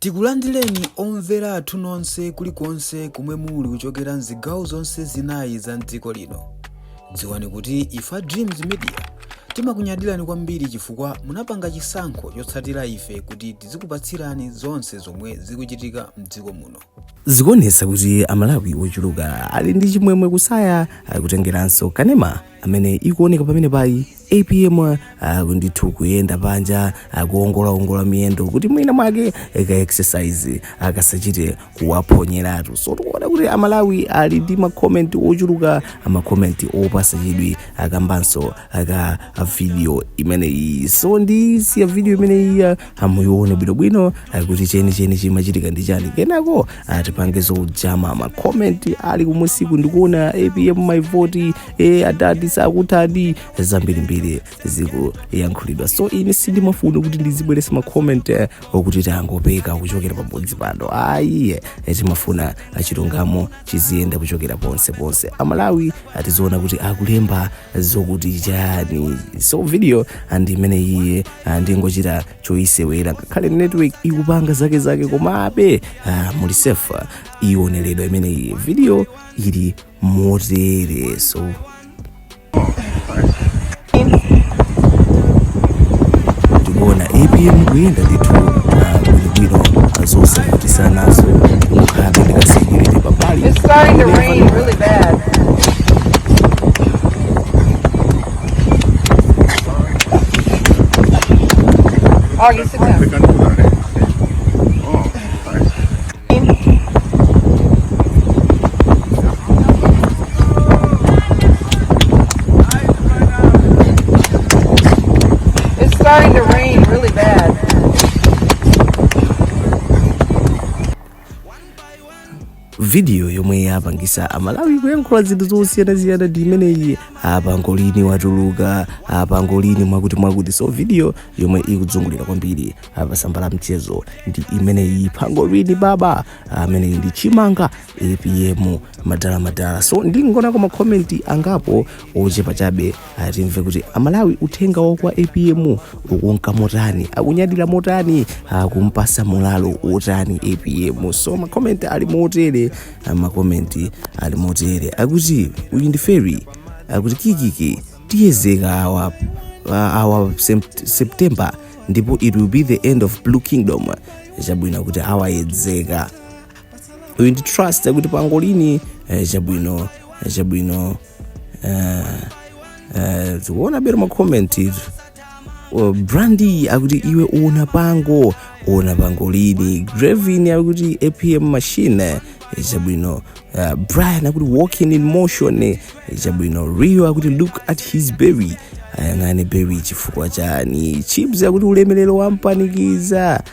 Tikulandireni omvera athu nonse kulikonse kumwe muli kuchokera mzigawo zonse zinayi za mdziko lino. Dziwani kuti ifa Dreams Media timakunyadirani kwambiri chifukwa munapanga chisankho chotsatira ife kuti tizikupatsirani zonse zomwe zikuchitika mdziko muno. Zikuonetsa kuti amalawi ochuluka ali ndi chimwemwe kusaya akutengeranso kanema amene ikuoneka pamene payi APM ndithu kuyenda panja akuongola miyendo kuti mwina mwake eka exercise akasachite kuwaphonyeratu. So tikuona kuti amalawi ali ndi makomenti ochuluka, amakomenti opasa chidwi akambanso aka video imeneyi. So ndisiya video imeneyi amuyione bwinobwino kuti cheni chimachitika ndi chani. Kenako tipangezo jama makomenti ali kumusiku ndikuona APM my vote adadi sakutadi zambirimbiri zikuyankhulidwa. So ine sindimafuna kuti ndizibweresa makomenti okuti tangopeka kuchokera pabodzi pano. Ayiye timafuna chilungamo chiziyenda kuchokera ponse. Amalawi atizoona kuti akulemba zokuti chani. So video andi imeneyi ndingochita choisewera ngakhale network ikupanga zake komabe muli safe ioneredwa imeneyi video ili motere. So tikuona APM kuyenda ndithu bwino azosafutisa nazo mukhabe ndikasikiriti pambali. It's starting to rain really bad. Oh, you sit down. It's starting to rain really bad. Video yomwe yapangisa amalawi kuyankhula zinthu zosiyana ndi imeneyi apangolini watuluka apangolini mwakuti. So video yomwe ikudzungulira kwambiri apasambala mchezo ndi imeneyi pangolini baba ameneyi ndi chimanga APM madala. So ndingona kwa makomenti angapo ochepa chabe timve kuti amalawi uthenga wa APM ukunka motani, akunyadira motani, akumpasa mulalo otani APM. So makomenti ali motere, makomenti ali motere akuti uyu ndi ferry akuti kikiki tiyezeka our September ndipo it will be the end of Blue Kingdom. Chabwino kuti awayedzeka uyu ndi trust akuti pangolini chabwino tikuona bero makomenti. Brandy akuti iwe una pangolini. Gravin akuti APM machine chabwino. Brian akuti walking in motion chabwino. Rio akuti look at his berry ayangane berry chifukwa chani. Chips akuti ulemelero wampanikiza.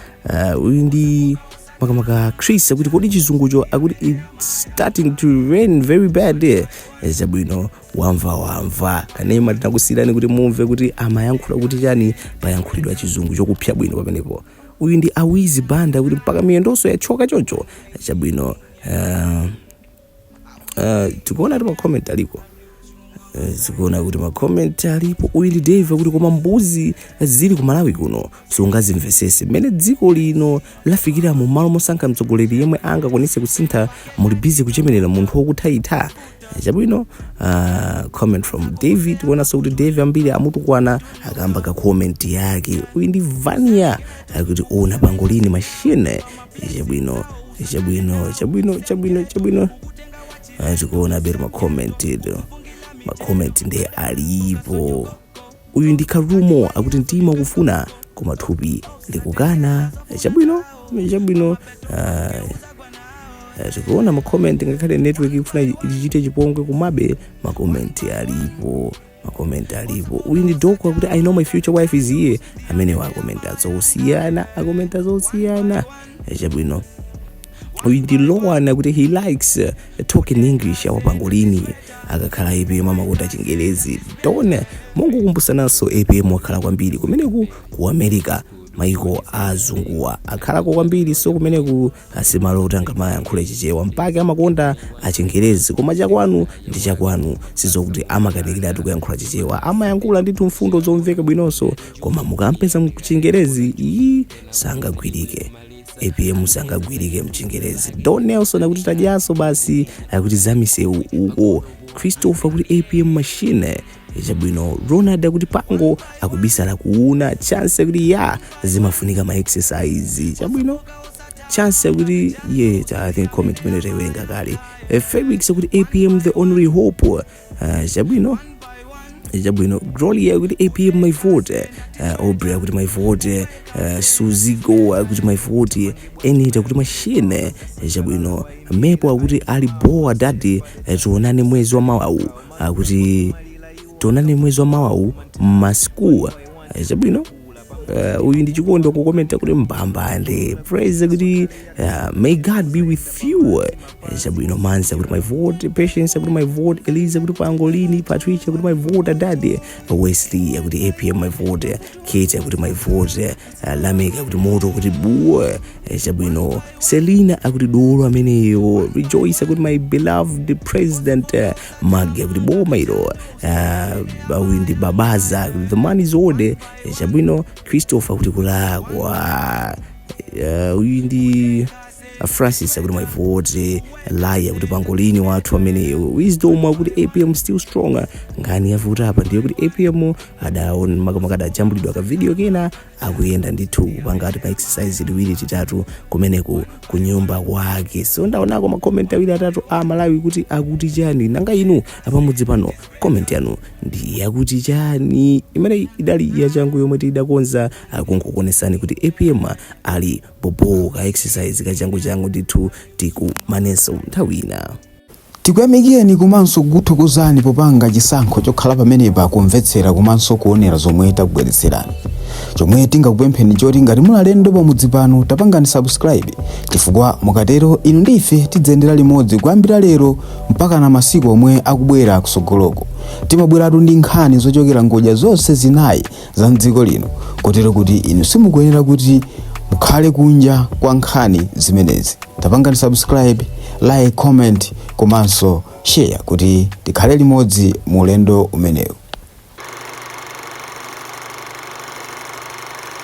Uyu ndi makamaka Chris akuti kodi chizungucho akuti it's starting to rain very bad chabwino. Wamva kanema tinakusirani kuti mumve kuti amayankhula kuti chani payankhulidwa chizungu chokupya bwino pamenepo. Uyu ndi awizi banda kuti mpaka miyendonso yachoka choncho chabwino. Tikuona kuti makomenti aliko. Zikuona kuti makomenti alipo. Uyu ndi Dave kuti koma mbuzi zili ku Malawi kuno sungazimvesese mmene dziko lino lafikira mu malo mosankha mtsogoleri yemwe angakwanise kusintha muli busy kuchemerera munthu wokuthaitha chabwino. Comment from David. Tikuona so kuti Dave ambiri amutukwana akamba ka comment yake. Uyu ndi Vania akuti una pangolini machine chabwino. Tikuona bero makomenti ndi alipo. Uyu ndi Karumo akuti mtima kufuna koma thupi likukana chabwino. Tikuona makomenti ngakhale network ikufuna ichite chipongwe kumabe makomenti alipo. Uyu ndi Doko akuti I know my future wife is here amene wakomenta zosiyana chabwino. Uyu ndi Loan akuti he likes talking English awapangolini akakhala APM amakonda Chingerezi. Tone Mungu kumbusananso APM wakhala kwambiri kumeneku ku America maiko azunguwa akhalako kwambiri. So kumeneku asimalota ngamayankhula chichewa mpaka amakonda Chingerezi koma chakwanu ndi chakwanu sizokuti amakanikiratu kuyankhula chichewa amayankhula ndithu mfundo zomveka bwinonso koma mukampeza mu Chingerezi sangagwirike. APM sangagwirike mchingerezi. Don Nelson akuti tadyaso basi akuti zamise uko. Christopher akuti APM machine chabwino. Ronald akuti pango akubisala kuuna chance akuti ya zimafunika ma exercise chabwino. Chance akuti I think comment minute wenga kali. Felix akuti APM the only hope chabwino. Grolly akuti APM my vote. Aubrey akuti my vote. Suzigo akuti my vote. Enita akuti machine chabwino. Mepo akuti ali boa daddy. Tuonane mwezi wa mawu akuti tuonane mwezi wa mawu masku chabwino. Uyu ndi chikondo kukomenta kuti mbambande. Praise kuti may God be with you. Chabwino Mansa kuti my vote. Patience kuti my vote. Elisa kuti pangolini. Patricia kuti my vote. Daddy Wesley kuti APM my vote. Kate kuti my vote. Lameka kuti moto kuti buwe. Chabwino Selina akuti dolo ameneyo. Rejoice kuti my beloved president. Maggie kuti boma ilo. Uyu ndi babaza the man is order. Chabwino Christopher kuti kulagwa. Uyu ndi Francis akuti my vote. Laya kuti pangolini watu ameneyo. Wisdom akuti APM still stronger. Ngani yavuta apa ndiyo kuti APM adaona makamaka jambulidwa ka video kena akuyenda ndithu kupangati pa exercise liwiri titatu kumeneko kunyumba kwake. So ndaonako ma comment awiri atatu Malawi kuti akuti chani. Nanga inu apamudzi pano comment yanu ndi yakuti chani. Imene idali ya changu yomwe tidakonza kungokonesani kuti APM ali bobo ka exercise ka changu ndithu tikumanenso ntawina. Tikuyamikeni komanso kuthokozani popanga chisankho chokhala pamenepa kumvetsera komanso kuonera zomwe takubweretserani. Chomwe tingakupempheni choti ngati mulalendo pamudzi pano tapangani subscribe chifukwa mukatero inu ndife tidzendera limodzi kuyambira lero mpaka na masiku omwe akubwera kusogoloko. Timabweratu ndi nkhani zochokera ngodya zonse zinayi za mdziko lino kotero kuti inu simukuyenera kuti mukhale kunja kwa nkhani zimenezi. Tapangani subscribe, like, comment komanso share kuti tikhale limodzi mu ulendo umenewu.